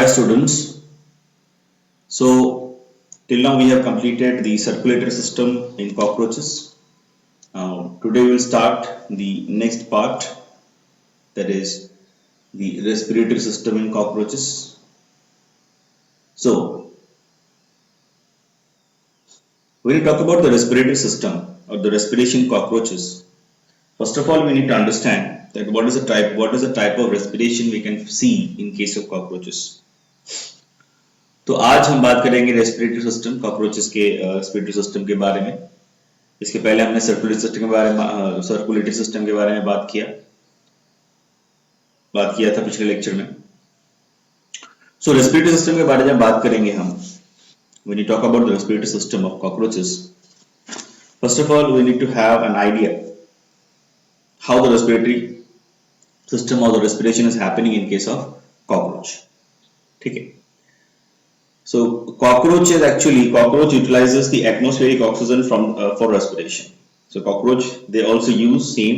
Hi students. So till now we have completed the circulatory system in cockroaches. Today we'll start the next part, that is the respiratory system in cockroaches. So when you talk about the respiratory system or the respiration cockroaches, first of all we need to understand that what is the type of respiration we can see in case of cockroaches. तो आज हम बात करेंगे respiratory system cockroaches के respiratory system के बारे में. इसके पहले हमने सर्कुलेटरी सिस्टम के बारे में बात किया था पिछले लेक्चर में. सो रेस्पिरेटरी सिस्टम के बारे में बात करेंगे हम. When you talk about the respiratory system of cockroaches, first of all we need to have an idea how the respiratory system or the respiration is happening in case of cockroach. ठीक है. So cockroach utilizes the atmospheric oxygen for respiration. So cockroach, they also use the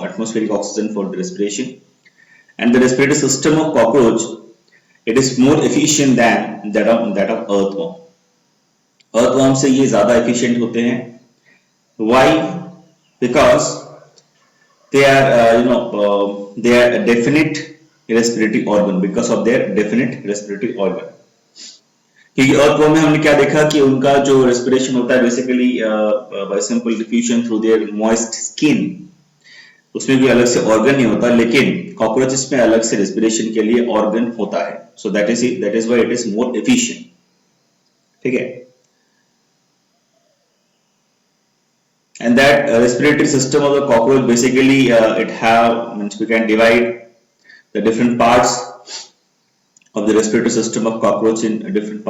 atmospheric oxygen for the respiration, and the respiratory system of cockroach, it is more efficient than that of earthworm. Earthworm से ये ज़्यादा efficient होते हैं. Why? Because they are a definite respiratory organ, because of their definite respiratory organ. क्योंकि earthworm में हमने क्या देखा कि उनका जो रेस्पिरेशन होता है basically bye simple diffusion through their moist skin, उसमें भी अलग से ऑर्गन नहीं होता, लेकिन कॉकरोचेस में अलग से रेस्पिरेशन के लिए ऑर्गन होता है. So that is why it is more efficient. ठीक है. And that respiratory system of the cockroach basically we can divide the different parts of the respiratory system of cockroach in a different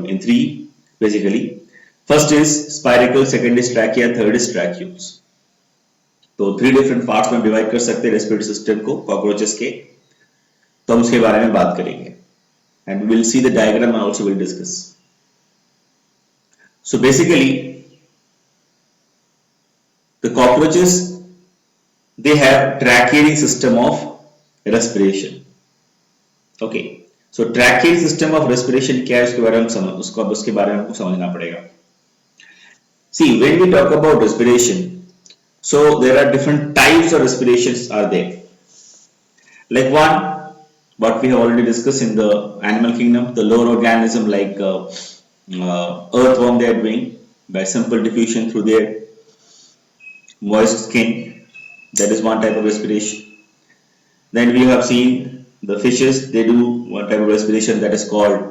in three basically. First is spiracle, second is trachea, third is tracheoles. तो three different parts में divide कर सकते हैं respiratory system को cockroaches के. तो हम उसके बारे में बात करेंगे and we will see the diagram and also we'll discuss. So basically the cockroaches, they have tracheal system of respiration. Okay. So tracheal system of respiration क्या है उसके बारे में उसके बारे में हमको समझना पड़ेगा. See when we talk about respiration, so there are different types of respirations are there. Like one, what we have already discussed in the animal kingdom, the lower organism like earthworm, they are doing by simple diffusion through their moist skin. That is one type of respiration. Then we have seen the fishes, they do one type of respiration that is called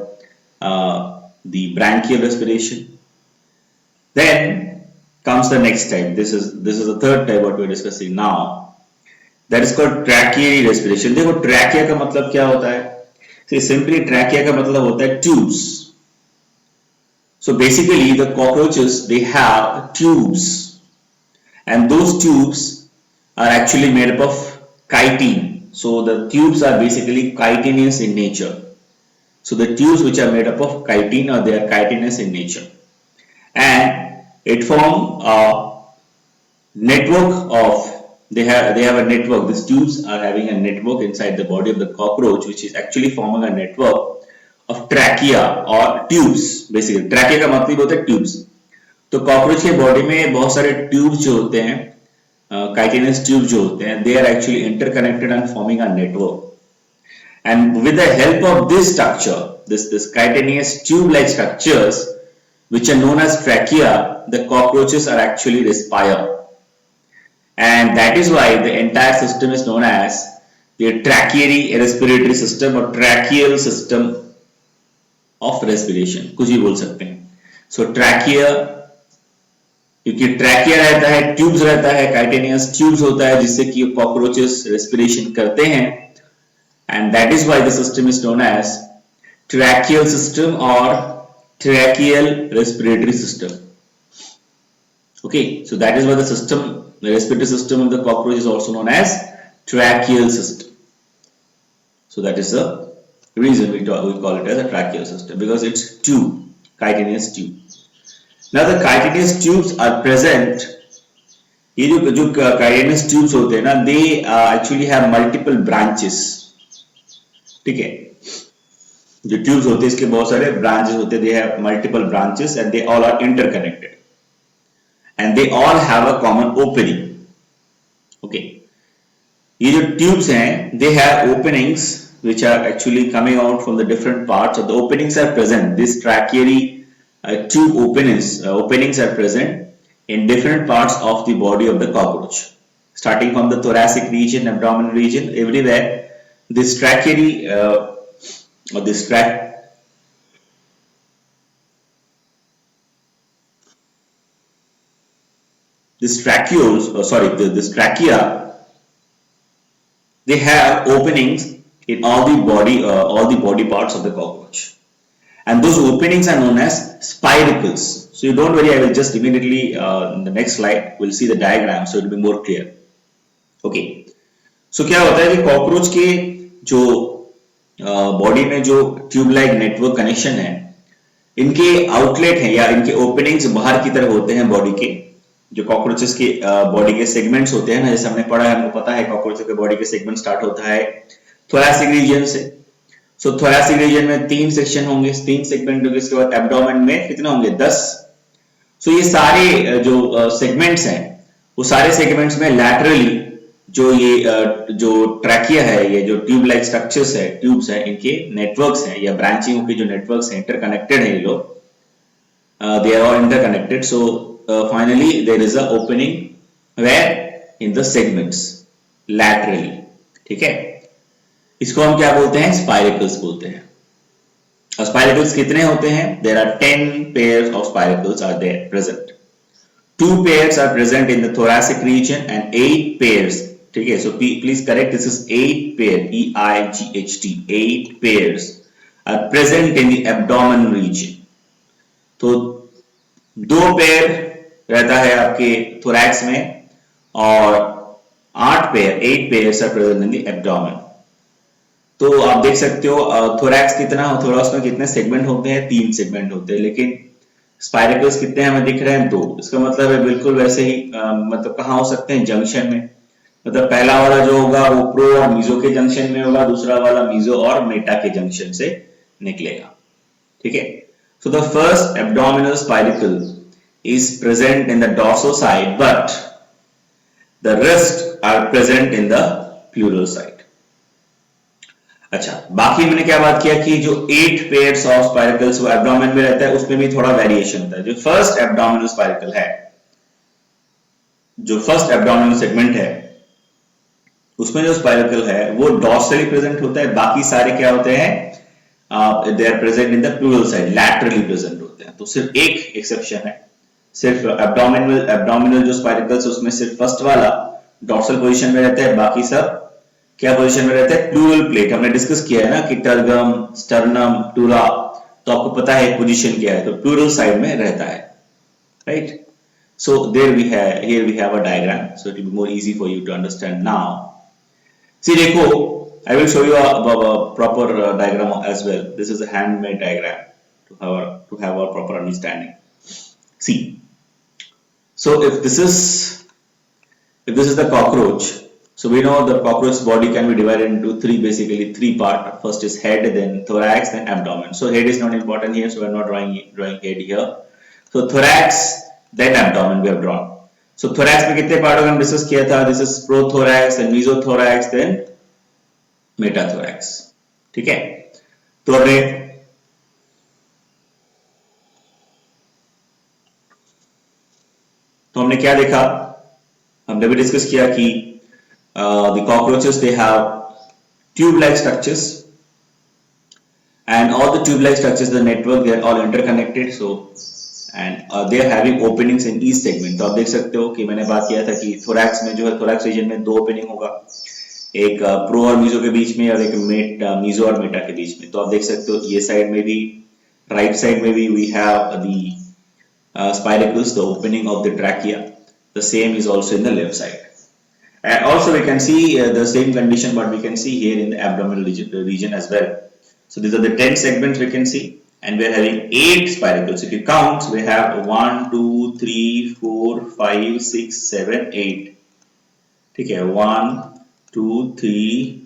the branchial respiration. Then comes the next type. This is the third type what we are discussing now. That is called tracheal respiration. देखो trachea का मतलब क्या होता है? See, simply trachea का मतलब होता है tubes. So basically the cockroaches, they have tubes, and those tubes are actually made up of chitin. So the tubes are basically chitinous in nature. So the tubes which are made up of chitin, or they are chitinous in nature, and it form a network of they have a network. These tubes are having a network inside the body of the cockroach, which is actually forming a network of trachea or tubes. Basically trachea का मतलब होता है tubes. तो cockroach के body में बहुत सारे tubes जो होते हैं, chitinous tubes जो होते हैं, they are actually interconnected and forming a network. And with the help of this structure, this chitinous tube-like structures, which are known as trachea, the cockroaches are actually respire. And that is why the entire system is known as the tracheal respiratory system or tracheal system of respiration. कुछ भी बोल सकते हैं. So trachea, क्योंकि trachea रहता है, tubes रहता है, काइटिनियस ट्यूब्स होता है जिससे कि कॉकरोचेस रेस्पिरेशन करते हैं, and that is why the system is known as tracheal system और tracheal respiratory system. Okay. So that is why the system, the respiratory system of the cockroach is also known as tracheal system. So that is the reason we call it as a tracheal system, because it's tube, chitinous tube. Now the chitinous tubes are present. ये जो chitinous tubes होते हैं ना, they actually have multiple branches. ठीक है. जो tubes होते हैं इसके बहुत सारे ब्रांचेस होते हैं, they have multiple branches and they all are interconnected and they all have a common opening. Okay, ये जो ट्यूब्स हैं they have openings which are actually coming out from the different parts. So the openings are present. This tracheary tube openings are present in different parts of the body of the cockroach, starting from the thoracic region, abdominal region, everywhere. This tracheary or this tracheoles, this trachea, they have openings in all the body parts of the cockroach, and those openings are known as spiracles. So you don't worry, I will just immediately in the next slide we'll see the diagram, so it will be more clear. Okay, so क्या होता है कि cockroach के जो body में जो tube like network connection है, इनके आउटलेट हैं या इनके ओपनिंग्स बाहर की तरफ होते हैं बॉडी के. जो कॉकरोचेस के बॉडी के सेगमेंट्स होते हैं ना, जैसे हमने पढ़ा है, हमको पता है कॉकरोचेस के बॉडी के सेगमेंट स्टार्ट होता है थोरैसिक रीजन से. सो थोरैसिक रीजन में 3 सेक्शन होंगे, 3 सेगमेंट होंगे. इसके बाद एब्डोमेन में कितने होंगे? 10. सो ये सारे जो सेगमेंट्स हैं, वो सारे सेगमेंट्स में लैटरली जो ये जो ट्रैकिया है, ये जो ट्यूब लाइक स्ट्रक्चर्स है, ट्यूब्स है, इनके नेटवर्क्स हैं या ब्रांचिंग के जो नेटवर्क्स हैं, इंटरकनेक्टेड है ये लोग. They are all interconnected. So finally there is a opening where in the segments laterally. ठीक है, इसको हम क्या बोलते हैं? स्पाइरकल्स बोलते हैं. और स्पाइरकल्स कितने होते हैं? There are 10 pairs of spiracles are there present. 2 pairs are present in the thoracic region and 8 pairs. ठीक है, so please correct, this is 8 pair, EIGHT, 8 pairs are present in the abdomen region. तो 2 pair रहता है आपके thorax में और 8 pairs are present in the abdomen. तो आप देख सकते हो थोरैक्स कितना, थोरैक्स में कितने सेगमेंट होते हैं? 3 सेगमेंट होते हैं. लेकिन स्पाइरकल्स कितने हमें दिख रहे हैं? 2. इसका मतलब है बिल्कुल वैसे ही मतलब कहाँ हो सकते हैं? जंक्शन में. मतलब पहला वाला जो होगा वो प्रो और मीजो के जंक्शन में होगा, दूसरा वाला मीजो और मेटा के जंक्शन से निकलेगा. ठीक है, so the first abdominal spiracle is present in the dorsal side, but the rest are present in the pleural side. अच्छा, बाकी मैंने क्या बात किया कि जो 8 pairs of spiracles वो abdomen में रहता है, उसमें भी थोड़ा वेरिएशन होता है. जो फर्स्ट abdominal spiracle है, जो फर्स्ट abdominal segment है, उसमें जो स्पाइरकल है वो डॉर्सली प्रेजेंट होता है. बाकी सारे क्या होते हैं? they are present in the pleural side, laterally present होते हैं. तो सिर्फ एक एक्सेप्शन है, सिर्फ abdominal जो स्पाइरकल्स उसमें सिर्फ फर्स्ट वाला डॉर्सल पोजीशन में रहता है. बाकी सब क्या पोजीशन में रहता है? Plural plate. हमने डिस्कस किया है ना कि टर्गम, स्टर्नम, टूरा, तो आपको पता है पोजीशन क्या है, तो प्लूरल साइड में रहता है. Right, so here we have a diagram, so it will be more easy for you to understand now. See, देखो, I will show you a proper diagram as well. This is a handmade diagram to have a proper understanding. See, so if this is the cockroach, so we know the cockroach body can be divided into basically three parts. First is head, then thorax, then abdomen. So head is not important here, so we are not drawing head here. So thorax, then abdomen we have drawn. So thorax में कितने part हमने discuss किया था? This is prothorax, then mesothorax, then metathorax. ठीक है, तो हमने क्या देखा? हमने भी डिस्कस किया कि the cockroaches they have tube-like structures, and all the tube-like structures, the network, they are all interconnected. So and they are having openings in each segment. तो आप देख सकते हो कि मैंने बात किया था कि थोरैक्स में जो है, थोरैक्स रीजन में 2 ओपनिंग होगा, एक प्रो और मीजो के बीच में और एक मीजो और मेटा के बीच में. तो आप देख सकते हो ये साइड में भी, राइट साइड में भी we have the spiracles, the opening of the trachea. The same is also in the left side, and also we can see the same condition what we can see here in the abdominal region as well. So these are the 10 segments we can see, and we are having 8 spiracles. If you count, we have 1 2 3 4 5 6 7 8. ठीक है, 1 2 3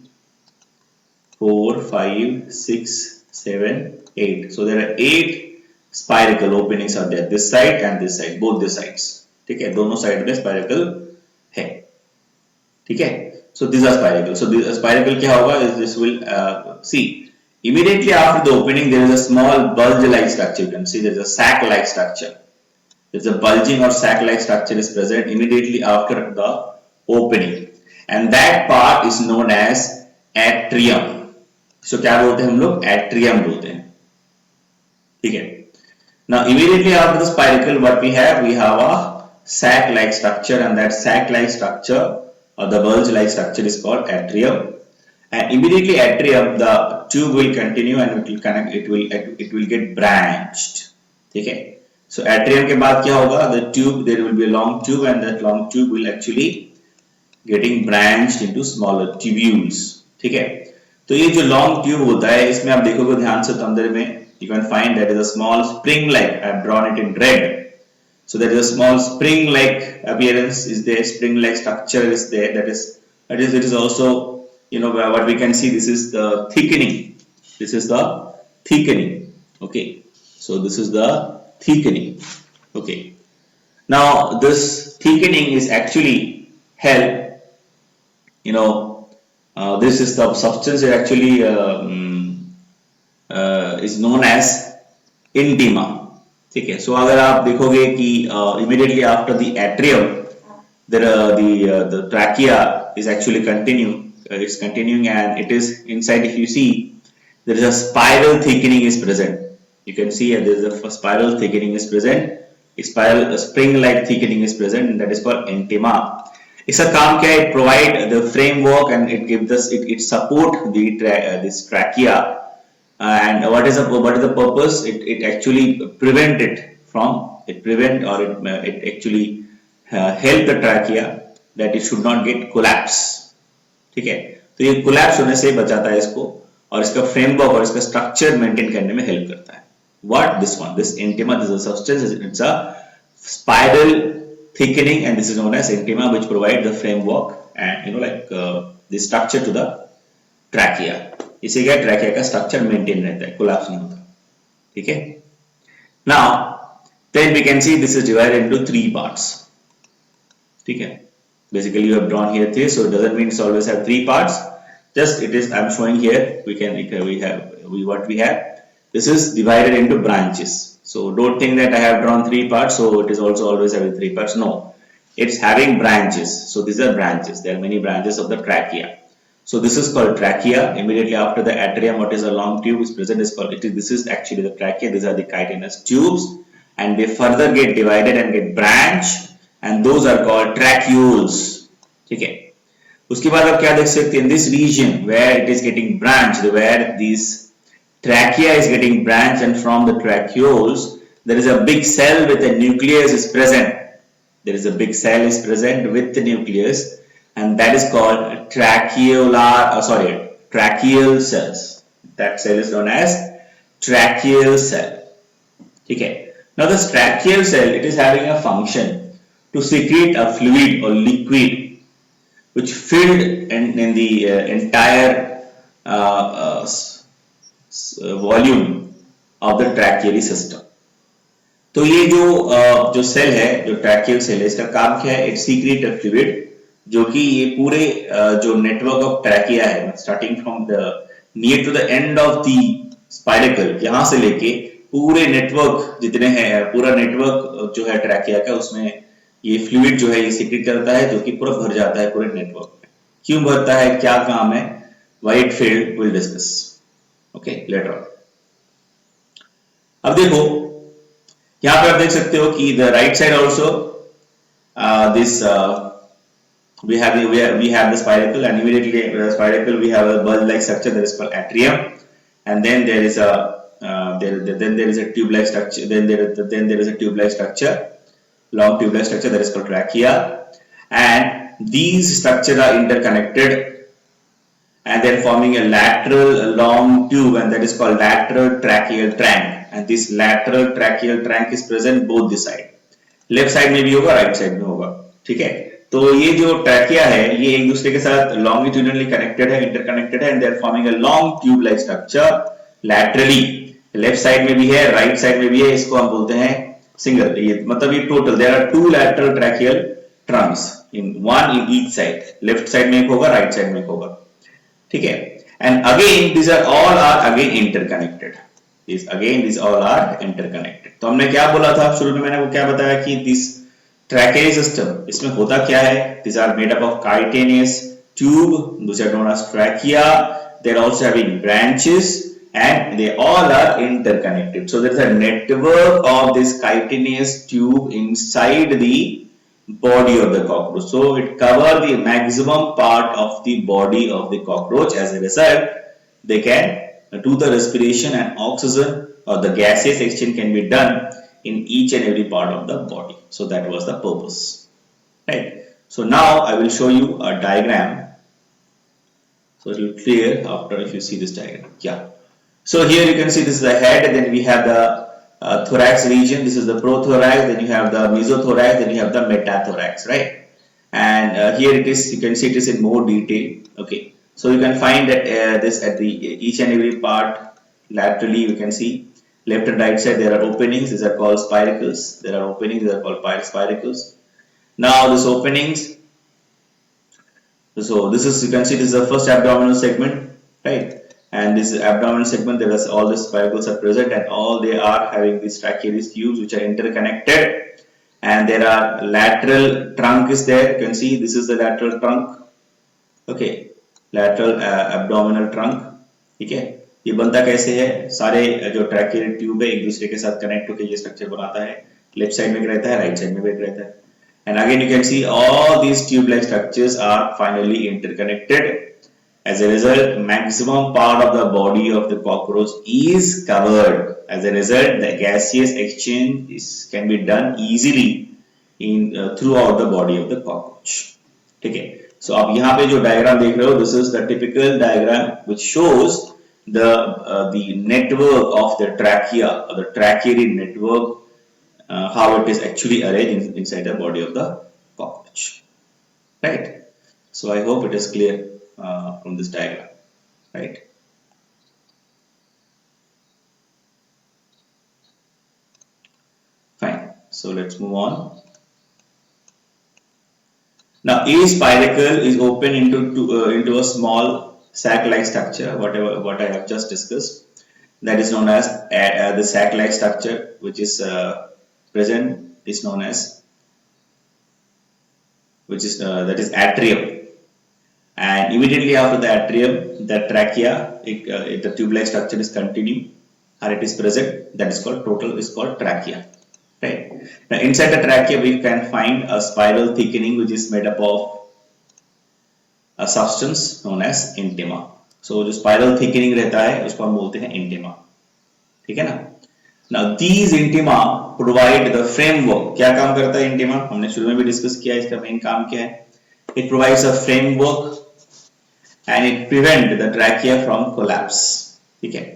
4 5 6 7, 8. So there are 8 spiracle openings are there, this side and this side, both the sides. ठीक है, दोनों side में स्पाइरकल है. ठीक है, so these are spiracle. So the spiracle क्या होगा, this will see immediately after the opening there is a small bulge like structure. You can see there is a sac like structure. There is a bulging or sac like structure is present immediately after the opening, and that part is known as atrium. So क्या बोलते हैं हम लोग, atrium बोलते हैं. ठीक है. Now immediately after the spiracle what we have a sac like structure, and that sac like structure or the bulge like structure is called atrium. And immediately atrium the tube will continue and it will connect, it will get branched. ठीक है. So atrium के बाद क्या होगा, the tube, there will be a long tube and that long tube will actually getting branched into smaller tubules. ठीक है. तो ये जो long tube होता है इसमें आप देखोगे ध्यान से तो अंदर में you can find that is a small spring like, I have drawn it in red. So there is a small spring like appearance is there, spring like structure is there, that is also, you know, what we can see, this is the thickening, this is the thickening. Okay, so this is the thickening. Okay, now this thickening is actually help, you know, this is the substance is actually is known as intima. ठीक है. So अगर आप देखोगे कि immediately after the atrium there the trachea is actually it's continuing and it is inside. If you see there is a spiral thickening is present, you can see there is a spiral thickening is present, a spiral spring like thickening is present, and that is called intima. इसका काम क्या है, it provide the framework and it gives us it support the this trachea. And what is the purpose? It actually prevent it actually help the trachea that it should not get collapse. ठीक है. तो ये collapse होने से बचाता है इसको और इसका framework और इसका structure maintain करने में help करता है. What this one? This intima, this is a substance. It's a spiral thickening, and this is known as intima, which provide the framework and, you know, like the structure to the trachea. इसे क्या, trachea का structure maintain रहता है, collapse नहीं होता. ठीक है. Now then we can see this is divided into 3 parts. ठीक है. Basically you have drawn here 3, so it doesn't mean it always have 3 parts. Just it is, I am showing here, what we have, this is divided into branches. So don't think that I have drawn 3 parts, so it is also always having 3 parts. No, it's having branches. So these are branches. There are many branches of the trachea. So this is called trachea. Immediately after the atrium, what is a long tube is present is called, this is actually the trachea. These are the chitinous tubes, and they further get divided and get branched, and those are called tracheoles. ठीक है. उसके बाद आप क्या देख सकते हैं, in this region where it is getting branched, where these trachea is getting branched, and from the tracheoles there is a big cell with a nucleus is present. There is a big cell is present with the nucleus, and that is called tracheal cells. That cell is known as tracheal cell. ठीक है. Now this tracheal cell, it is having a function to secrete a fluid or liquid which filled in the entire volume of the tracheal system. तो ये जो cell है, जो tracheal cell है, इसका काम क्या है, इट सीक्रेट अ फ्लूइड जो कि ये पूरे जो नेटवर्क ऑफ ट्रैकिया है, starting from the near to the end of the spiracle, यहां से लेके पूरे नेटवर्क जितने हैं, पूरा नेटवर्क जो है ट्रैकिया का, उसमें ये फ्लूइड जो है ये सीक्रेट करता है, जो कि पूरा भर जाता है पूरे नेटवर्क में. क्यों भरता है, क्या काम है, white field will discuss okay later on. अब देखो यहां पे आप देख सकते हो कि the right side also this we have the spiracle, and immediately the spiracle we have a bulge like structure that is called atrium, and then there is a tube like structure, then there is a tube like structure, long tube like structure that is called trachea, and these structures are interconnected and then forming a lateral long tube, and that is called lateral tracheal trunk, and this lateral tracheal trunk is present both the side, left side में भी होगा, right side में होगा. ठीक है. तो ये जो ट्रैकिया है ये एक दूसरे के साथ लॉन्गिट्यूडनली कनेक्टेड है, इंटरकनेक्टेड है, and they are forming a long tube like structure, laterally, left side में भी है, राइट साइड में भी है, इसको हम बोलते हैं सिंगल। ये मतलब ये total there are two lateral tracheal trunks in one in each side, left side में एक होगा, राइट साइड में एक होगा, ठीक है। And again this are all are again interconnected, these all are interconnected। तो हमने क्या बोला था शुरू में, मैंने वो क्या बताया कि दिस ट्रैकेरी सिस्टम, इसमें होता क्या है, these are made up of chitinous tube which are known as trachea, they are also having branches and they all are interconnected, so there is a network of this chitinous tube inside the body of the cockroach, so it covers the maximum part of the body of the cockroach. As a result, they can do the respiration and oxygen or the gaseous exchange can be done in each and every part of the body. So that was the purpose, right? So now I will show you a diagram, so it will clear after if you see this diagram. Yeah, so here you can see this is the head, and then we have the thorax region, this is the prothorax, then you have the mesothorax, then you have the metathorax, right? And here it is, you can see it is in more detail, okay. So you can find that this at the each and every part laterally, you can see left and right side there are openings, these are called spiracles, there are openings, these are called spiracles. Now this openings, so this is, you can see this is the first abdominal segment, right? And this abdominal segment, there is all the spiracles are present and all they are having these trachearis tubes which are interconnected, and there are lateral trunk is there, you can see this is the lateral trunk, okay, lateral abdominal trunk, ठीक है। ये बनता कैसे है, सारे जो tracheal tube है एक दूसरे के साथ कनेक्ट होकर ये स्ट्रक्चर बनाता है, लेफ्ट साइड में एक रहता है, राइट साइड में भी एक रहता है, and again you can see all these tube like structures are finally interconnected. As a result, maximum part of the body of the cockroach is covered. As a result, the gaseous exchange can be done easily in throughout the body of the cockroach, ठीक है। So आप यहाँ पे जो diagram देख रहे हो, this is the typical diagram which shows the network of the trachea or the tracheary network, how it is actually arranged inside the body of the cockroach, right? So I hope it is clear from this diagram, right? Fine. So let's move on. Now, a spiracle is open into a small sac-like structure, what I have just discussed. That is known as the sac-like structure, which is present is known as that is atrium. And immediately after the atrium, the trachea, the tube-like structure is continued, and it is present. That is called trachea. Right. Now inside the trachea we can find a spiral thickening which is made up of a substance known as intima. So जो spiral thickening रहता है उसको हम बोलते हैं intima, ठीक है ना। Now these intima provide the framework. क्या काम करता है intima? हमने शुरू में भी डिस्कस किया, इसका मेन काम क्या है? It provides a framework and it prevent the trachea from collapse, ठीक है।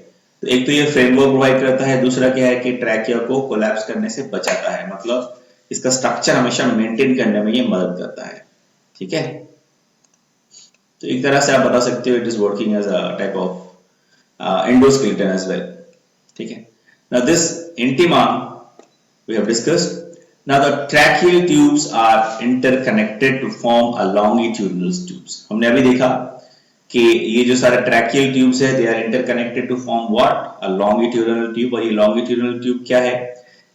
तो एक तो ये फ्रेमवर्क प्रोवाइड करता है, दूसरा क्या है कि ट्रैकिया को कोलैप्स करने से बचाता है, मतलब इसका स्ट्रक्चर हमेशा मेंटेन करने में ये मदद करता है, ठीक है। तो एक तरह से आप बता सकते हो it is working as a type of endoskeleton as well, ठीक है। Now this intima we have discussed. Now the tracheal tubes are interconnected to form a longitudinal tubes. हमने अभी देखा कि ये जो सारे ट्रैकियल ट्यूब्स है they are interconnected to form what, a longitudinal tube. और ये लॉन्गिट्यूडिनल ट्यूब क्या है,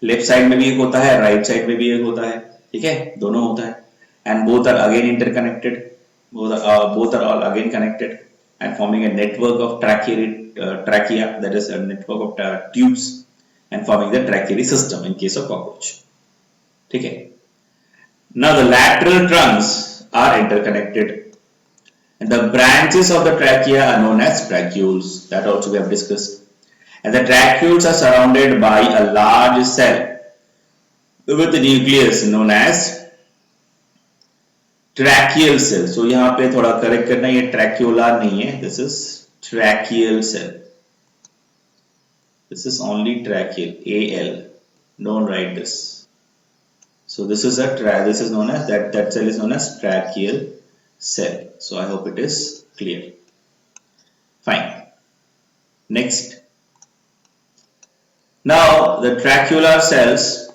लेफ्ट साइड में भी एक होता है, राइट साइड में भी एक होता है, ठीक है, दोनों होता है। And both are again interconnected, both are all again connected and forming a network of trachea, that is a network of tubes and forming the tracheary system in case of cockroach, ठीक है। Now the lateral trunks are interconnected and the branches of the trachea are known as tracheoles, that also we have discussed. And the tracheoles are surrounded by a large cell with a nucleus known as tracheal cell. So यहाँ पे थोड़ा correct करना, ये tracheolar नहीं है, this is tracheal cell. This is only tracheal, AL. Don't write this. So this is this is known as that cell is known as tracheal cell. So I hope it is clear. Fine. Next, Now the tracheal cells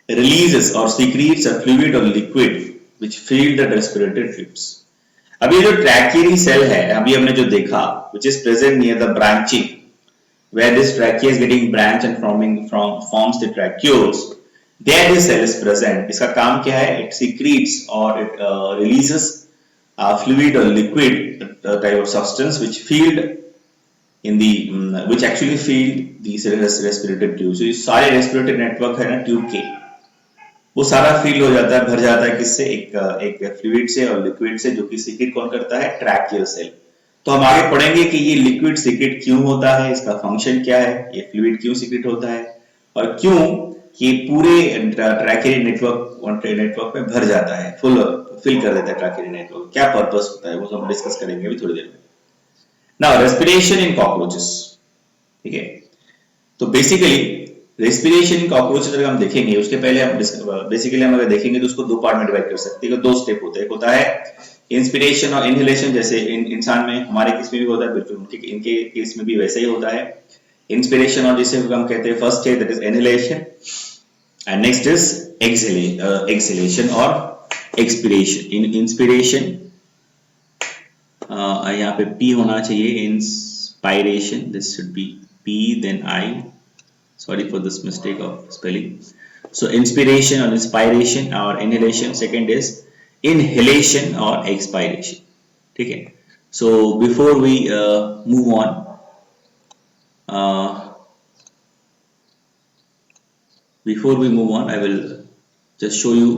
releases or secretes a fluid or liquid which fill the respiratory tubes. अभी जो ट्रैकियरी cell है अभी हमने जो देखा which is present near the branching where this trachea is getting branched and forms the tracheoles, there this cell is present. इसका काम क्या है? It secretes or it releases fluid or liquid type of substance which filled in the which actually fill these respiratory tubes. So ये सारे respiratory network है ना tube के, वो सारा फील हो जाता है, भर जाता है किससे? एक फ्लूइड से और लिक्विड से, जो कि सीक्रेट कौन करता है? Tracheal cell. तो हम आगे पढ़ेंगे कि ये लिक्विड सीक्रेट क्यों होता है, इसका फंक्शन क्या है, ये फ्लूइड क्यों सीक्रेट होता है और क्यों ये पूरे ट्रैकियल नेटवर्क में भर जाता है, फिल कर देता है ट्रैकियल नेटवर्क, क्या पर्पस होता है, वो हम डिस्कस करेंगे अभी थोड़ी देर में। नाउ रेस्पिरेशन इन कॉकरोचेस, ठीक है। तो बेसिकली रेस्पिरेशन इन कॉकरोचेस अगर हम देखेंगे, उसके पहले हम बेसिकली हम अगर देखेंगे तो उसको दो पार्ट में डिवाइड कर सकते हैं। दो स्टेप होते हैं, एक होता है इंस्पिरेशन और इनहेलेशन, जैसे इंसान में, हमारे केस में भी होता है, बिल्कुल इनके केस में भी वैसे ही होता है। इंस्पिरेशन और जिसे हम कहते हैं फर्स्ट है that is inhalation and next is exhalation और एक्सपिरेशन। इन इंस्पिरेशन यहाँ पे P होना चाहिए, inspiration, this should be P then I, sorry for this mistake of spelling. So inspiration or inspiration or inhalation, second is inhalation or expiration, ठीक है। So before we move on, I will just show you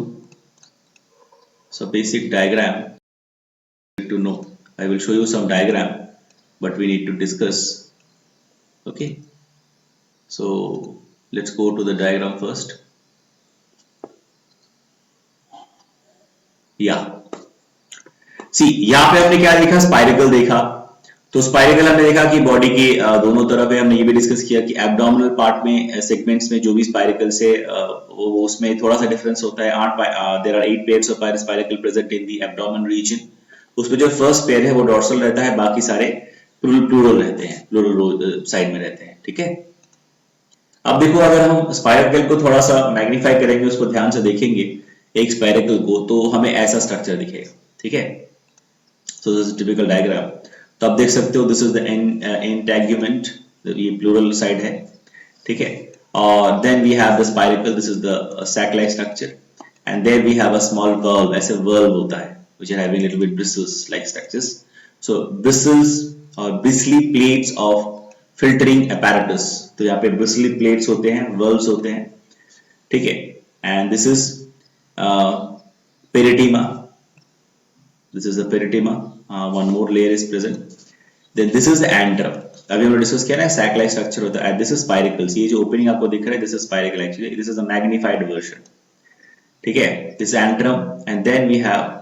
some basic diagram to know. I will show you some diagram, but we need to discuss. Okay, so let's go to the diagram first. Yeah, see यहाँ पे हमने क्या देखा? Spiracle देखा। तो spiracle हमने देखा कि बॉडी के दोनों तरफ है। हमने ये भी डिस्कस किया कि एब्डोमिनल पार्ट में सेगमेंट्स में जो भी स्पाइरिकल से उसमें थोड़ा सा डिफरेंस होता है। There are 8 pairs of spiracle present in the abdominal region. उसमें जो फर्स्ट पेयर है वो डोर्सल रहता है, बाकी सारे प्लूरल रहते हैं, प्लूरल साइड में रहते हैं, ठीक है। अब देखो, अगर हम स्पाइरिकल को थोड़ा सा मैग्नीफाई करेंगे, उसको ध्यान से देखेंगे एक स्पाइरिकल को, तो हमें ऐसा स्ट्रक्चर दिखेगा, ठीक है। So this is typical diagram. तो आप देख सकते हो दिस इज द इंटेगुमेंट, ये प्लूरल साइड है, ठीक है। और then we have the spiracle, this is the sac like structure and there we have a small verb, ऐसे वर्ब होता है which are having little bit bristles like structures. So bristles or bristly plates of filtering apparatus. तो यहाँ पे bristly plates होते हैं, valves होते हैं, ठीक है। And this is peritoneum. This is the peritoneum. One more layer is present. Then this is the antrum. अभी हमने डिस्कस किया ना, sac like structure होता है। This is spiracles. ये जो opening आपको दिख रहा है, this is spiracle actually. This is a magnified version. ठीक है, this is antrum, and then we have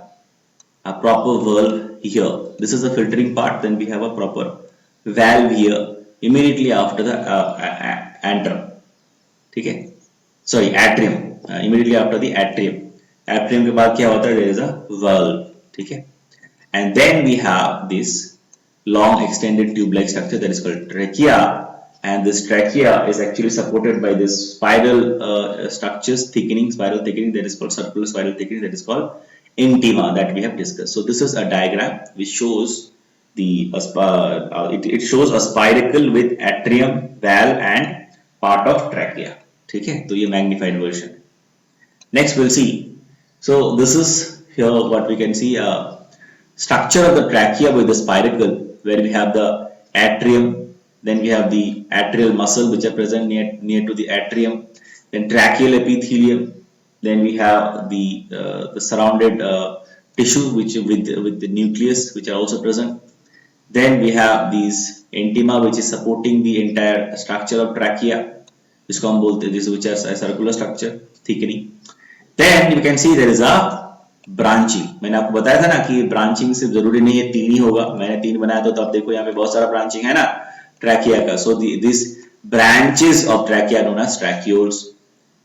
a proper valve here. This is the filtering part. Then we have a proper valve here immediately after the antrum, ठीक है, sorry atrium, immediately after the atrium. Atrium के बाद क्या होता है? There is a valve, ठीक है। And then we have this long extended tube-like structure that is called trachea, and this trachea is actually supported by this spiral structures, spiral thickening, that is called circular spiral thickening, that is called intima, that we have discussed. So this is a diagram which shows it shows a spiracle with atrium, valve and part of trachea, ठीक है। तो ये magnified version। Next we'll see. So this is here what we can see, structure of the trachea with the spiracle, where we have the atrium, then we have the atrial muscle which are present near to the atrium, then tracheal epithelium, then we have the surrounded tissue which with the nucleus which are also present. Then we have these intima which is supporting the entire structure of trachea, जिसको हम बोलते हैं, this which is a circular structure thickening. Then you can see there is a branching. मैंने आपको बताया था ना कि branching सिर्फ जरूरी नहीं है 3 ही होगा, मैंने 3 बनाया तो अब देखो यहाँ पे बहुत सारा branching है ना trachea का. So this branches of trachea known as tracheoles,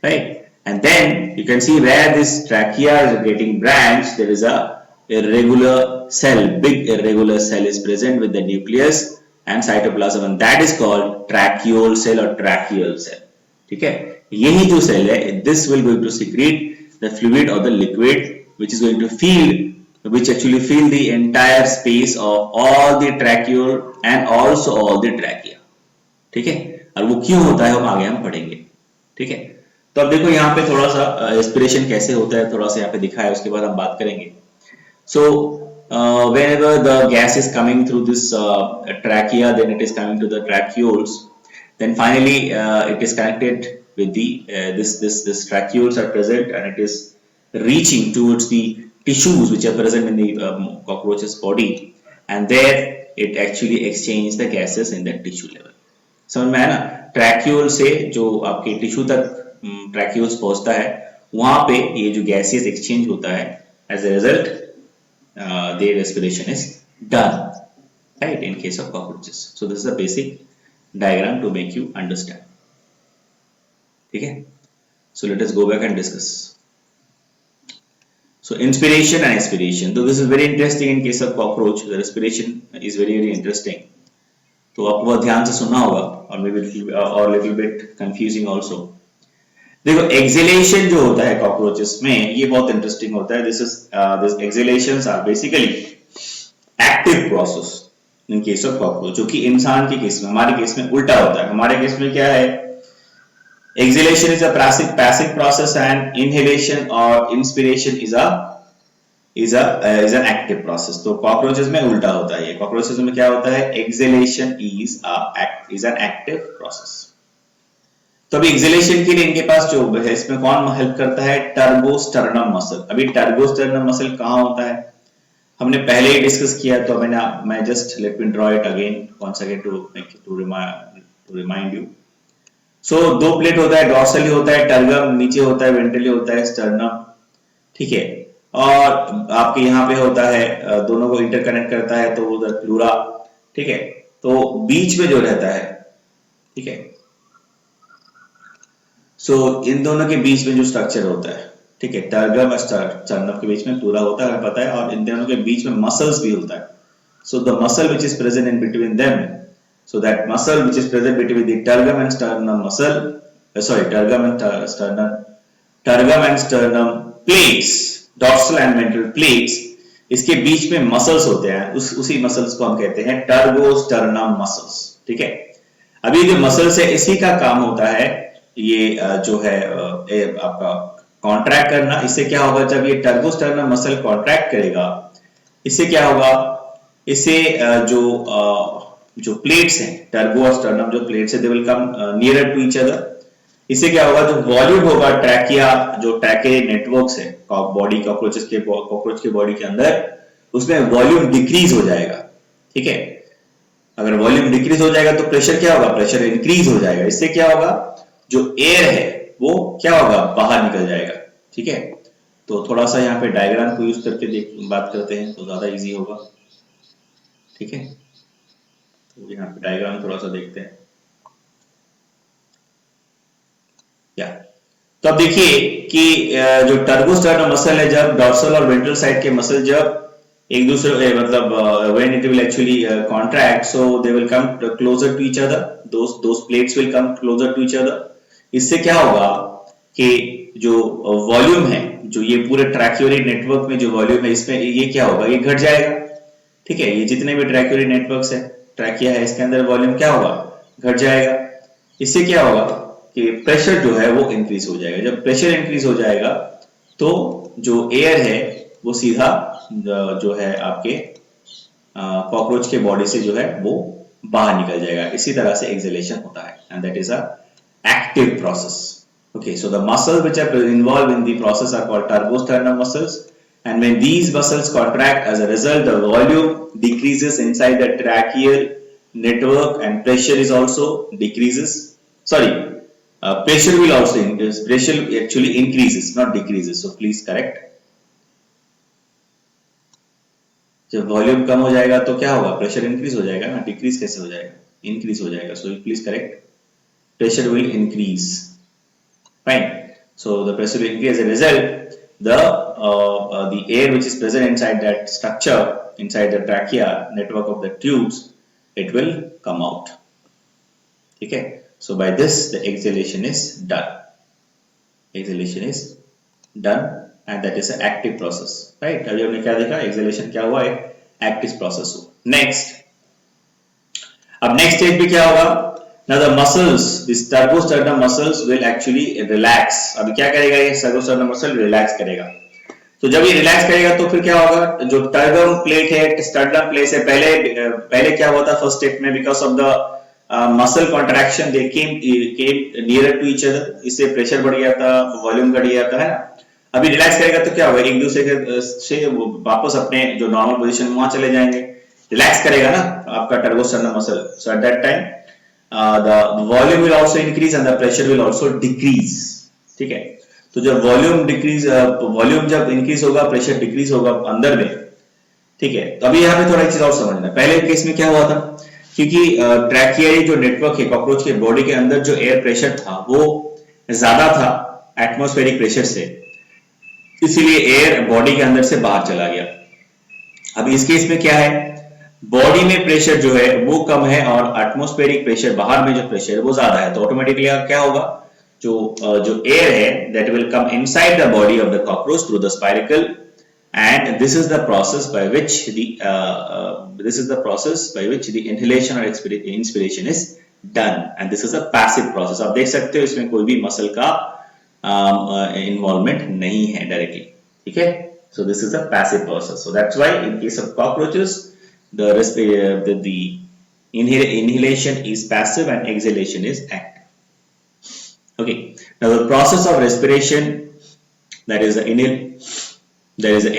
right? And then you can see where this trachea is getting branched, there is a irregular cell, big irregular cell is present with the nucleus, and cytoplasm, and that is called tracheal cell or tracheal cell. ठीक है, यही जो cell है, this will going to secrete the fluid or the liquid which is going to which actually fill the entire space of all the tracheal and also all the trachea. ठीक है, और वो क्यों होता है वो आगे हम पढ़ेंगे. ठीक है, तो अब देखो यहाँ पे थोड़ा सा रेस्पिरेशन कैसे होता है, थोड़ा सा यहाँ पे दिखा है, उसके बाद हम बात करेंगे. So whenever the gas is coming through this trachea, then it is coming to the tracheoles, then finally it is connected with the this tracheoles are present, and it is reaching towards the tissues which are present in the cockroach's body, and there it actually exchanges the gases in the tissue level. समझ में आया ना, ट्रैक्यूल से जो आपके tissue तक tracheoles पहुंचता है, वहां पे ये जो गैसेस एक्सचेंज होता है, as a result their respiration is done, right, in case of cockroaches. So this is a basic diagram to make you understand. Okay, so let us go back and discuss. So inspiration and expiration. So this is very interesting in case of cockroach. The respiration is very interesting. तो आपको बहुत ध्यान से सुनना होगा, और may be और little bit confusing also. देखो एक्सेलेशन जो होता है कॉकरोचेस में, ये बहुत इंटरेस्टिंग होता है. This accelerations are basically active process in case of cockroach, जो कि इंसान के केस में, हमारे केस में उल्टा होता है. हमारे केस में क्या है, exhalation is a passive process and inhalation और inspiration is an active process. तो कॉकरोचेस में उल्टा होता है. कॉकरोचेस में क्या होता है, exhalation is an active process. तो अभी एक्सेलेशन के लिए इनके पास जो है, इसमें कौन हेल्प करता है, टर्बोस्टर्नम मसल. अभी टर्बोस्टर्नम मसल कहाँ होता है, हमने पहले ही डिस्कस किया. तो मैं just let me draw it again once again to remind you. सो दो प्लेट होता है, डॉर्सली होता है टर्गम, नीचे होता है वेंट्रली होता है स्टर्नम. ठीक है, और आपके यहाँ पे होता है, दोनों को इंटरकनेक्ट करता है तो उधर प्लूरा. ठीक है, तो बीच में जो रहता है, ठीक है, सो इन दोनों के बीच में जो स्ट्रक्चर होता है, ठीक है, टर्गम और स्टर्नम के बीच में प्लूरा होता है, पता है, और इन दोनों के बीच में मसल्स भी होता है. So the muscle which is present in between them, so that muscle which is present between the tergum and sternum muscle, tergum and sternum plates, dorsal and ventral plates, इसके बीच में मसल्स होते हैं. उसी muscles को हम कहते हैं टर्बोस्टर्नम muscles. ठीक है, अभी जो मसल्स है, इसी का काम होता है ये जो है आपका कॉन्ट्रैक्ट करना. इससे क्या होगा, जब ये टर्बोस्टर्नम मसल कॉन्ट्रैक्ट करेगा, इससे क्या होगा, इससे जो प्लेट्स हैं, टर्बो और स्टर्नम जो प्लेट्स है, they will come nearer to each other. इससे क्या होगा, जो वॉल्यूम होगा ट्रैकिया, जो ट्रैके नेटवर्क्स है बॉडी कॉकरोच के बॉडी के अंदर, उसमें वॉल्यूम डिक्रीज हो जाएगा. ठीक है, अगर वॉल्यूम डिक्रीज हो जाएगा तो प्रेशर क्या होगा, प्रेशर इंक्रीज हो जाएगा. इससे क्या होगा, जो एयर है वो क्या होगा, बाहर निकल जाएगा. ठीक है, तो थोड़ा सा यहाँ पे डायग्राम को यूज करके बात करते हैं तो ज्यादा इजी होगा. ठीक है, तो यहाँ पे डायग्राम थोड़ा सा देखते हैं. तो अब देखिए कि जो टर्बोस्टर्नम मसल है, जब डॉर्सल और वेंट्रल साइड के मसल जब एक दूसरे मतलब when it will actually contract, so they will come closer to each other, those plates will come closer to each other. इससे क्या होगा कि जो वॉल्यूम है, जो ये पूरे ट्रैक्यूरी नेटवर्क में जो वॉल्यूम है, इसमें ये क्या होगा, ये घट जाएगा. ठीक है, ये जितने भी ट्रैक्यूरी नेटवर्क्स है, ट्रैकिया है, इसके अंदर वॉल्यूम क्या होगा, घट जाएगा. इससे क्या होगा कि प्रेशर जो है वो इंक्रीज हो जाएगा. जब प्रेशर इंक्रीज हो जाएगा तो जो एयर है वो सीधा जो है आपके कॉकरोच के बॉडी से जो है वो बाहर निकल जाएगा. इसी तरह से एक्सेलेशन होता है, and that is a active process. Okay, so the muscles which are involve in the process are called tergosternal muscles, and when these muscles contract, as a result the volume decreases inside the tracheal network and pressure is also decreases. Pressure will also increase. Pressure actually increases, not decreases. So please correct. जब volume कम हो जाएगा तो क्या होगा, pressure increase हो जाएगा ना, decrease कैसे हो जाएगा, इंक्रीज हो जाएगा. So please correct, pressure will increase. Fine, so the pressure will increase. As a result the air which is present inside that structure, inside the trachea network of the tubes, it will come out. ठीक है, so by this the exhalation is done. Exhalation is done and that is an active process, right? अभी हमने क्या देखा, exhalation क्या हुआ, एक active process हुआ. Next, अब next stage पे क्या होगा? Now the muscles, this turbosternum muscles will actually relax. अभी क्या करेगा ये turbosternum muscle? Relax करेगा. तो जब ये रिलैक्स करेगा तो फिर क्या होगा, जो टर्गम प्लेट है, स्टर्नम प्लेट से पहले क्या हुआ था फर्स्ट स्टेप में, because of the muscle contraction they came nearer to each other, इससे प्रेशर बढ़ गया था, वॉल्यूम घट गया था, है ना. अभी रिलैक्स करेगा तो क्या होगा, एक दूसरे से वापस अपने जो नॉर्मल पोजीशन में वहां चले जाएंगे. रिलैक्स करेगा ना आपका tergosternal muscle, so at that time the volume will also increase and the pressure will also decrease. ठीक है, तो जब वॉल्यूम जब इंक्रीज होगा, प्रेशर डिक्रीज होगा अंदर में. ठीक है, तो अभी यहाँ पे थोड़ा एक चीज और समझना है. पहले केस में क्या हुआ था, क्योंकि ट्रैकियाई जो नेटवर्क है कॉकरोच के बॉडी के अंदर, जो एयर प्रेशर था वो ज्यादा था एटमॉस्फेरिक प्रेशर से, इसीलिए एयर बॉडी के अंदर से बाहर चला गया. अब इस केस में क्या है, बॉडी में प्रेशर जो है वो कम है और एटमॉस्फेरिक प्रेशर, बाहर में जो प्रेशर है वो ज्यादा है. तो ऑटोमेटिकली क्या होगा, जो एयर है that will come inside the body of the cockroach through the spiracle, and this is the process by which the inhalation or inspiration is done, and this is a passive process. आप देख सकते हो इसमें कोई भी muscle का involvement नहीं है directly. ठीक है, so this is a passive process. So that's why in case of cockroaches the inhalation is passive and exhalation is active. Okay, now the process of respiration, that is the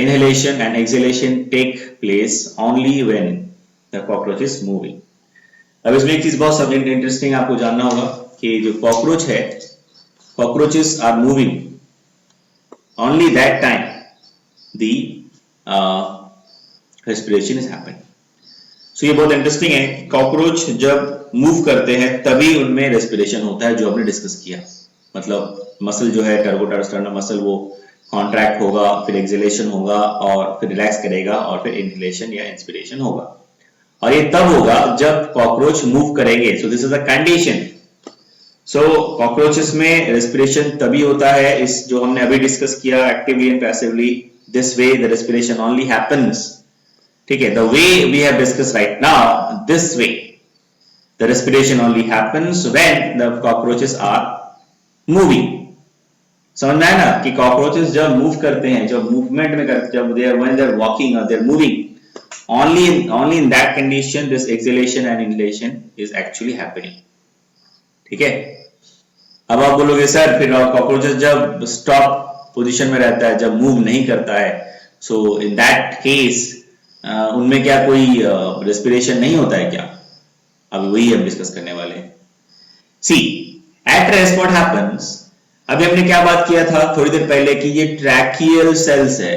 inhalation and exhalation take place only when the cockroach is moving. अब इसमें एक चीज बहुत interesting आपको जानना होगा कि जो कॉकरोच है, cockroaches are moving only that time the respiration is happening. So ये बहुत इंटरेस्टिंग है, कॉकरोच जब मूव करते हैं तभी उनमें रेस्पिरेशन होता है, जो हमने डिस्कस किया. मतलब मसल जो है टर्गोस्टर्नम मसल वो कॉन्ट्रैक्ट होगा, फिर एक्सहेलेशन होगा और फिर रिलैक्स करेगा और फिर इनहेलेशन या इंस्पिरेशन होगा. और ये तब होगा जब कॉकरोच मूव करेंगे. So this is a condition. So cockroaches में रेस्पिरेशन तभी होता है, इस जो हमने अभी डिस्कस किया, actively and passively. This way the respiration only happens. ठीक है, the way we have discuss right now, this way the respiration only happens when the cockroaches are moving. समझ में आया ना कि cockroaches जब मूव करते हैं, जब मूवमेंट में करते हैं, जब when they are walking or they are moving, only in that condition this exhalation and inhalation is actually happening. ठीक है, अब आप बोलोगे सर फिर cockroaches जब स्टॉप पोजीशन में रहता है, जब मूव नहीं करता है, so in that case उनमें क्या कोई रेस्पिरेशन नहीं होता है क्या? अभी वही हम डिस्कस करने वाले हैं. सी एट रेस्ट व्हाट हैपेंस, अभी हमने क्या बात किया था थोड़ी देर पहले कि ये ट्रैकियल सेल्स है,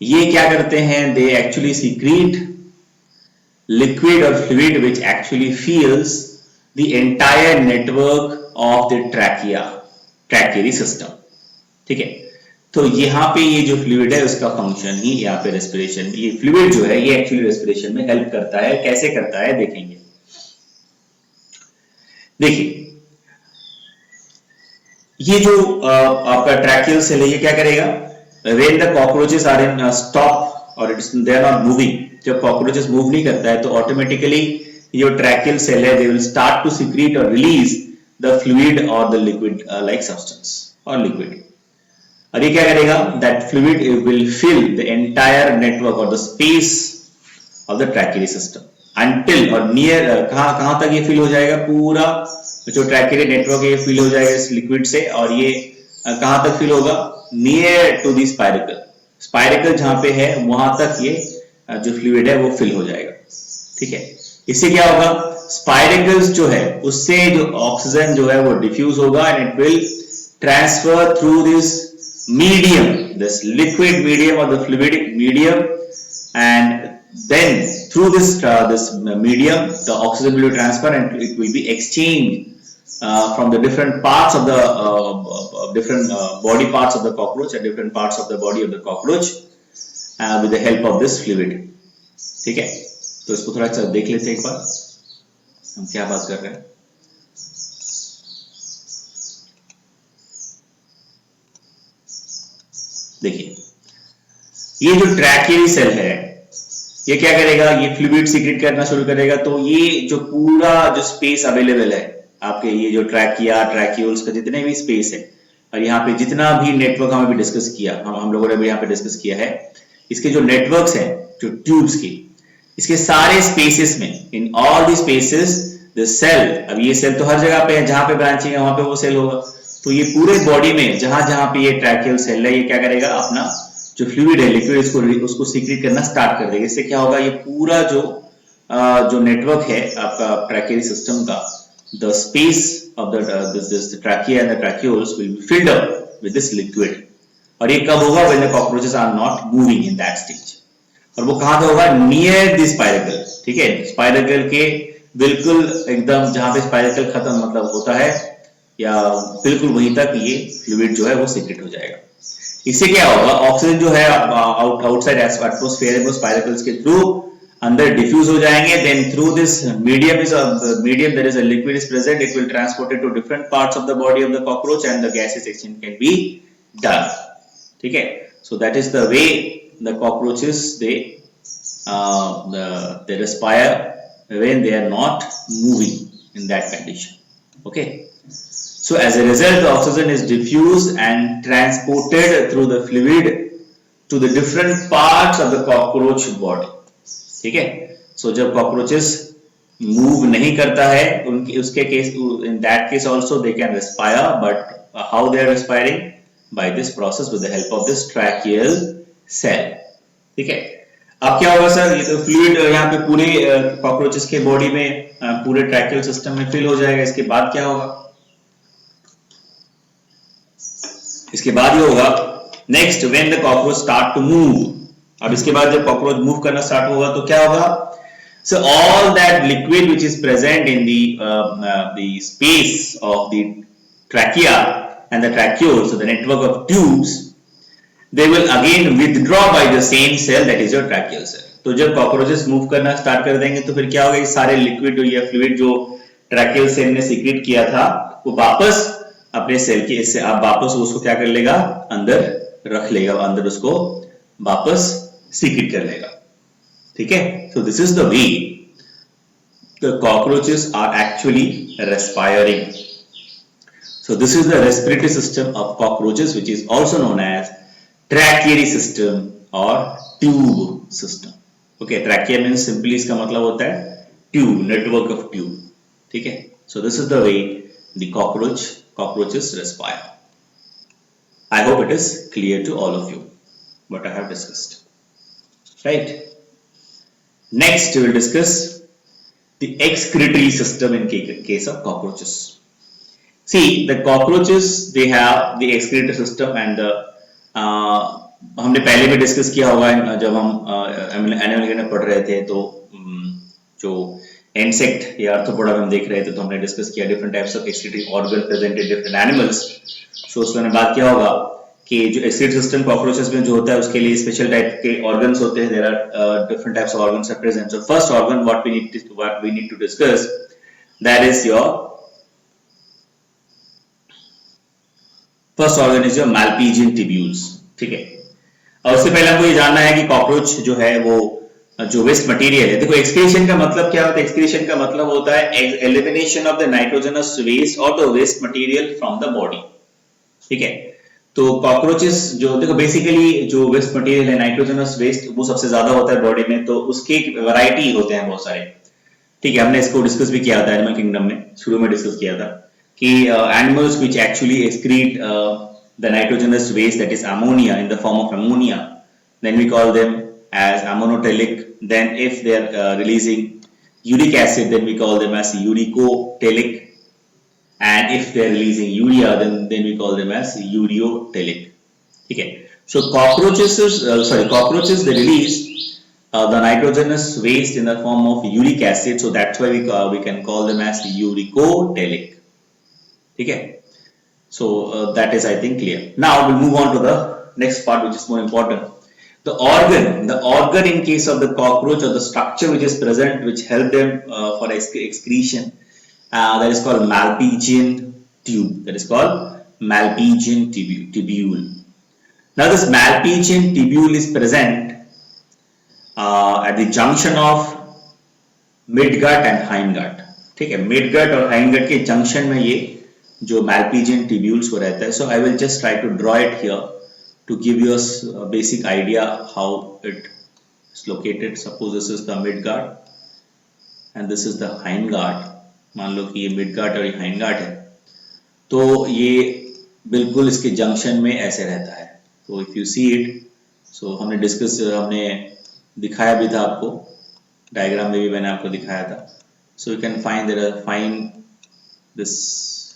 ये क्या करते हैं, दे एक्चुअली सीक्रेट लिक्विड और fluid which actually fills the entire network of the tracheal system. ठीक है, तो यहाँ पे ये जो फ्लूइड है उसका फंक्शन ही यहाँ पे रेस्पिरेशन, ये फ्लूइड जो है ये एक्चुअली रेस्पिरेशन में हेल्प करता है. कैसे करता है देखेंगे. देखिए, ये जो आपका ट्रैकियल सेल है ये क्या करेगा, when the cockroaches are in stop or they are not moving, जब cockroaches मूव नहीं करता है तो ऑटोमेटिकली ये ट्रैकियल सेल है, they will start to secrete or release the fluid or the liquid like substance or liquid. और ये क्या करेगा, that fluid will fill the entire network or the space of the tracheary system until और near कहां तक ये fill हो जाएगा, पूरा जो ट्रैकियरी नेटवर्क है ये फिल हो जाएगा इस लिक्विड से. और ये कहां तक फिल होगा, नियर टू दी स्पाइरिकल जहां पे है वहां तक ये जो फ्लूइड है वो फिल हो जाएगा. ठीक है, इससे क्या होगा, स्पाइरिकल्स जो है उससे जो ऑक्सीजन जो है वो डिफ्यूज होगा and it will transfer through this medium, this liquid medium or the fluidic medium, and then through this medium the oxygen will be transferred and it will be exchanged from the different parts of the different body parts of the cockroach and different parts of the body of the cockroach with the help of this fluid. ठीक है, तो इसको थोड़ा सा देख लेते हैं एक बार. हम क्या बात कर रहे हैं? देखिए, ये जो ट्रैकियरी सेल है, ये क्या करेगा? ये फ्लूइड सीक्रेट करना शुरू करेगा। तो ये जो पूरा जो स्पेस अवेलेबल है आपके, ये जो ट्रैकिया, ट्रैक्यूल्स का जितने भी स्पेस है, और यहाँ पे जितना भी नेटवर्क हम अभी डिस्कस किया, हम लोगों ने भी यहाँ पे डिस्कस किया है, इसके जो नेटवर्क्स हैं, जो ट्यूब्स की, इसके सारे स्पेसेस में, in all the spaces the cell, अब ये सेल तो हर जगह पे है, जहां पे ब्रांचिंग है वहां पे वो सेल होगा। तो ये पूरे बॉडी में जहां जहां पे ये ट्रैकियल सेल है, ये क्या करेगा? अपना जो फ्लूइड है, लिक्विड, उसको सीक्रेट करना स्टार्ट कर देगा। इससे क्या होगा? ये पूरा जो नेटवर्क है आपका ट्रैकियरी सिस्टम का, the space of the trachea and the tracheoles will be filled up with this liquid. और ये कब होगा? When the cockroaches are not moving in that stage. और वो कहां पे होगा? नियर द स्पाइरकल, ठीक है, स्पाइरकल के बिल्कुल एकदम जहां पे स्पाइरकल खत्म मतलब होता है, या बिल्कुल वहीं तक ये फ्लूइड जो है वो सीक्रेट हो जाएगा। इससे क्या होगा? ऑक्सीजन जो है आउटसाइड एटमॉस्फेयर वो स्पाइरकल्स के थ्रू अंदर डिफ्यूज हो जाएंगे। Then through this medium there is a liquid is present, it will transported to different parts of the body of the cockroach and the gases exchange can be done, ठीक है। So that is the way the cockroaches they respire when they are not moving in that condition. Okay, so as a result the oxygen is diffused and transported through the fluid to the different parts of the cockroach body, ठीक है। so जब cockroaches move नहीं करता है उनकी उसके case, in that case also they can respire, but how they are respiring? By this process with the help of this tracheal cell, ठीक है। अब क्या होगा सर? ये तो फ्लूइड यहाँ पे पूरे कॉकरोचेस के बॉडी में पूरे ट्रैकियल सिस्टम में फिल हो जाएगा। इसके बाद क्या होगा? इसके बाद ये होगा next, when the cockroach start to move. अब इसके बाद जब कॉकरोच मूव करना स्टार्ट होगा तो क्या होगा? So all that liquid which is present in the space of the trachea and the tracheole, so the network of tubes, they will again withdraw by the same cell, that is your tracheal cell. तो जब cockroaches move करना start कर देंगे तो फिर क्या होगा? ये सारे लिक्विड या फ्लूइड जो ट्रैकियल सेल ने सीक्रेट किया था वो वापस अपने सेल के इससे आप वापस उसको क्या कर लेगा? अंदर रख लेगा, अंदर उसको वापस सीक्रेट कर लेगा, ठीक है। So this is the way the cockroaches are actually respiring. So this is the respiratory system of cockroaches, which is also known as tracheal system और tube system. Okay, trachea means simply इसका मतलब होता है tube, network of tube, ठीक है। So this is the way the cockroaches respire. I hope it is clear to all of you what I have discussed, right? Next we will discuss the excretory system in case of cockroaches. See, the cockroaches, they have the excretory system and the हमने पहले भी discuss किया होगा जब हम animal में पढ़ रहे थे, तो जो इंसेक्ट या आर्थ्रोपोडा हम देख रहे थे तो हमने डिस्कस किया different types of excretory organ present in different animals. So उसमें हमने बात किया होगा कि जो एक्सक्रीटरी सिस्टम कॉकरोचेस में जो होता है उसके लिए स्पेशल टाइप के ऑर्गन्स होते हैं। There are different types of organs are present. So first organ what we need to discuss, that is your first organ is your Malpighian tubules, ठीक है। और उससे पहले हमको ये जानना है कि कॉकरोच जो है वो जो वेस्ट मटेरियल है, देखो एक्सक्रीशन का मतलब क्या होता है? एक्सक्रीशन का मतलब होता है elimination of the nitrogenous waste और the waste material from the body, ठीक है। तो कॉकरोचेस जो देखो बेसिकली जो वेस्ट मटेरियल है, नाइट्रोजनस वेस्ट, वो सबसे ज्यादा होता है बॉडी में, तो उसके वैरायटी होते हैं बहुत सारे, ठीक है। हमने इसको डिस्कस भी किया था एनिमल किंगडम में, शुरू में डिस्कस किया था कि animals which actually excrete the nitrogenous waste, that is ammonia, in the form of ammonia, then we call them as ammonotelic. Then if they are releasing uric acid, then we call them as uricotelic, and if they are releasing urea, then we call them as ureotelic, okay. So cockroaches they release the nitrogenous waste in the form of uric acid, so that's why we can call them as uricotelic, ठीक है। So that is I think clear. Now we'll move on to the next part which is more important. the organ in case of the cockroach, or the structure which is present which help them for excretion, that is called Malpighian tube. That is called Malpighian tubule. Now this Malpighian tubule is present at the junction of midgut and hindgut. ठीक है, midgut और hindgut के junction में ये जो Malpighian tubules को रहता है. So I will just try to draw it here to give you a basic idea how it is located. Suppose this is the midgut and this is the hindgut. मान लो कि ये midgut और ये hindgut है, तो ये बिल्कुल इसके junction में ऐसे रहता है. So if you see it, so हमने दिखाया भी था आपको, डायग्राम में भी मैंने आपको दिखाया था. So you can find this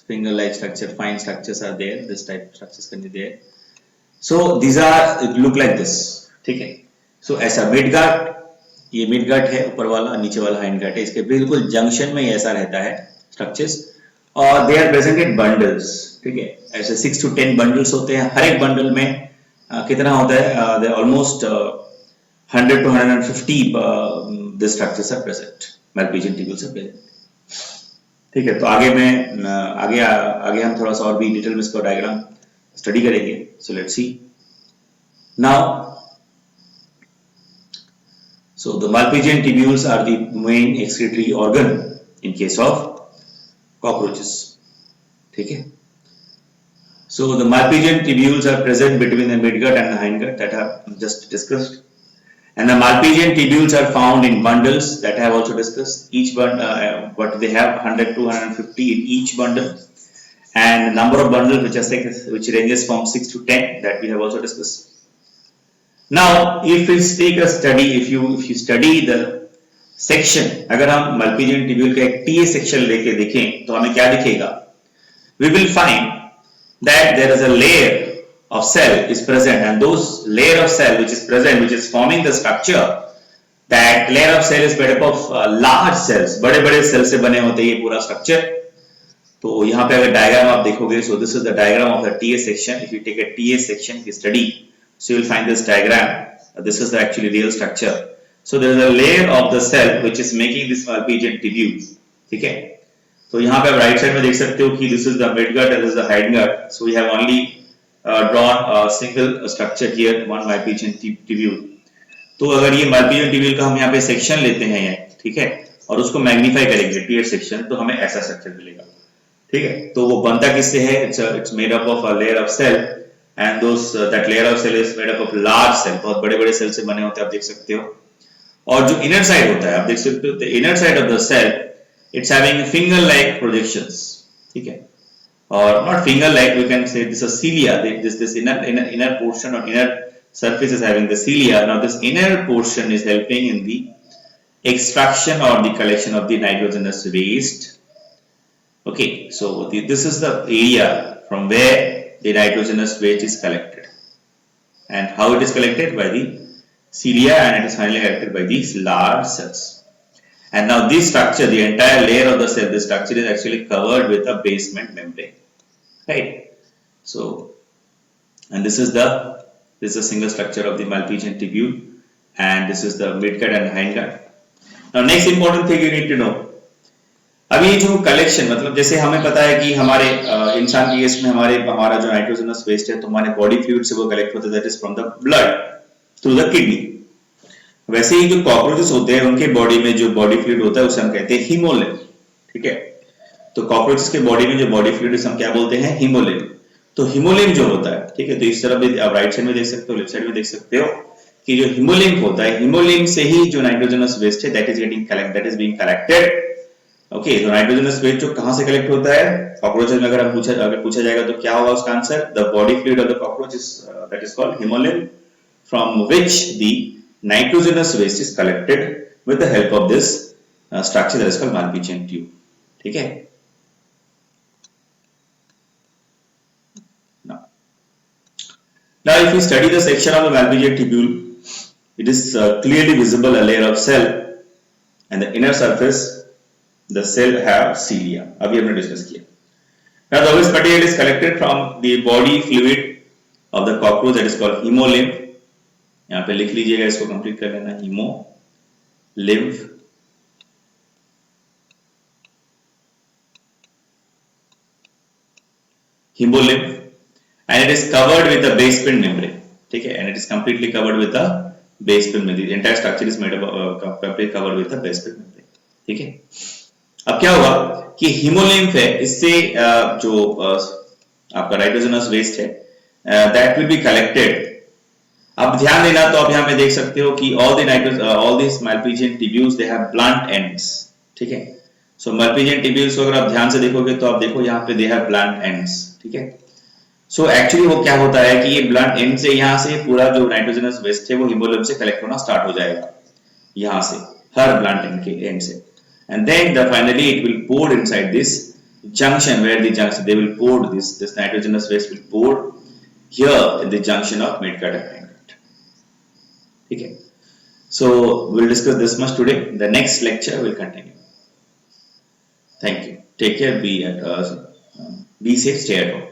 finger-like structure, fine structures are there. This type of structures can be there. So these are, it look like this. ठीक है. So ऐसा midgut, ये midgut है ऊपर वाला, नीचे वाला hindgut है. इसके बिल्कुल junction में ऐसा रहता है structures, और they are present in bundles. ठीक है. ऐसे 6 to 10 bundles होते हैं. हर एक bundle में कितना होता है? They are almost 100 to 150 the structures are present. Malpighian tubules are present. ठीक है. तो आगे हम थोड़ा सा और भी डिटेल में इसको डायग्राम स्टडी करेंगे. So let's see. Now, so the Malpighian tubules are the main excretory organ in case of cockroaches. ठीक है. So the Malpighian tubules are present between the midgut and the hindgut that I have just discussed. And the Malpighian tubules are found in bundles that I have also discussed. Each bundle, but they have 100 to 150 in each bundle, and the number of bundles which ranges from 6 to 10 that we have also discussed. Now, if we take a study, if you study the section, अगर हम Malpighian tubule का एक TA section लेके देखें, तो हमें क्या दिखेगा? We will find that there is a layer of cell is present, and those layer of cell which is present, which is forming the structure, that layer of cell is made up of large cells. बड़े-बड़े cells से बने होते हैं ये पूरा structure. तो यहाँ पे अगर diagram आप देखोगे, so this is the diagram of the TA section. If you take a TA section you study, so you will find this diagram. This is the actually real structure. So there is a layer of the cell which is making this Malpighian tubule. ठीक है. तो यहाँ पे आप right side में देख सकते हो कि this is the midgut and this is the hindgut. So we have only drawn a single structure here, one Malpighian tubule. तो अगर ये Malpighian tubule का हम यहाँ पे सेक्शन लेते हैं, ठीक है, और उसको मैग्नीफाई करेंगे टीएच सेक्शन, तो हमें ऐसा स्ट्रक्चर मिलेगा. ठीक है. तो वो बनता किससे है? It's made up of a layer of cell, and that layer of cell is made up of large cell. बहुत बड़े-बड़े सेल से बने होते हैं, आप देख सकते हो. और जो इनर साइड होता है, आप देख सकते हो, the inner side of the cell, it's having finger-like projections. ठीक है. Or not finger-like, we can say this is cilia. This inner portion or inner surface is having the cilia. Now this inner portion is helping in the extraction or the collection of the nitrogenous waste. Okay, so this is the area from where the nitrogenous waste is collected, and how it is collected by the cilia, and it is finally collected by these large cells. And now this structure, the entire layer of the cell, this structure is actually covered with a basement membrane. Right. So, and this is a single structure of the Malpighian tubule, and this is the midgut and hindgut. Now, next important thing you need to know. अभी जो collection, मतलब जैसे हमें पता है कि हमारे इंसान के केस में हमारा जो नाइट्रोजनस वेस्ट है, तो हमारे बॉडी फ्लूइड से वो कलेक्ट होता है, that is from the blood through the kidney. वैसे ही जो कॉकरोचेस होते हैं, उनके बॉडी में जो बॉडी फ्लूइड होता है उसे हम कहते हैं हीमोलिन. ठीक है. तो कॉकरोचेस के बॉडी में जो बॉडी फ्लूइड हम क्या बोलते हैं? हीमोलिन. तो हीमोलिन जो होता है, ठीक है, तो इस तरफ भी आप राइट साइड में देख सकते हो, लेफ्ट साइड में देख सकते हो कि जो हीमोलिन होता है, हीमोलिन से ही जो नाइट्रोजनस वेस्ट है that is being collected. Okay, तो नाइट्रोजनस वेस्ट जो कहां से कलेक्ट होता है कॉकरोचेस में, अगर पूछा जाएगा तो क्या होगा उसका answer? The body fluid of the cockroach is that is called haemolymph, from which the nitrogenous waste is collected with the help of this structure that is called Malpighian tube. ठीक है. Now, if we study the section of the Malpighian tubule, it is clearly visible a layer of cell, and the inner surface, the cell have cilia. अभी हमने discuss किया. Now, the waste material is collected from the body fluid of the cockroach that is called hemolymph, यहाँ पे लिख लीजिएगा, इसको complete कर लेना, hemolymph hemolymph and it is covered with a basement membrane, ठीक है, and it is completely covered with a basement membrane. The entire structure is made up completely covered with a basement membrane, ठीक है. अब क्या होगा कि haemolymph है, इससे जो आपका नाइट्रोजनस वेस्ट है दैट विल बी कलेक्टेड. अब ध्यान देना, तो आप यहाँ पे देख सकते हो कि all these Malpighian tubules they have blunt ends, ठीक है. सो Malpighian tubules को अगर आप ध्यान से देखोगे तो आप देखो यहाँ पे they have blunt ends, ठीक है. सो एक्चुअली वो क्या होता है कि ये ब्लंट एंड से यहाँ से पूरा जो नाइट्रोजनस वेस्ट है वो हीमोलिम्फ से कलेक्ट होना स्टार्ट हो जाएगा, यहाँ से हर ब्लंट एंड के एंड से, and then finally it will pour inside this junction where the junction they will pour this nitrogenous waste will pour here in the junction of mid-gut and hindgut, ठीक है. So we'll discuss this much today. The next lecture will continue. Thank you. Take care. Be safe. Stay at home.